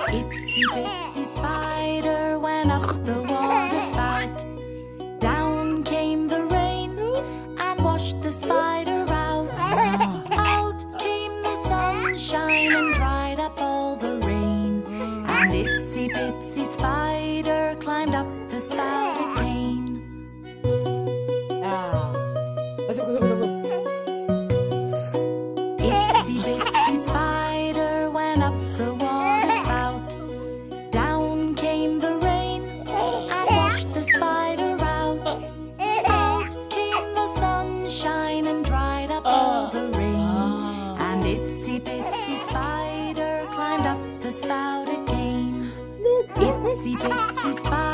Itsy bitsy spider went up the water spout. Down came the rain and washed the spider out. Out came the sunshine and dried up all the rain. And itsy bitsy spider climbed up the spouted pane. Itsy bitsy spider went up the water spout. Down came the rain and washed the spider out. Out came the sunshine and dried up all the rain. And itsy bitsy spider climbed up the spouted cane. Itsy bitsy spider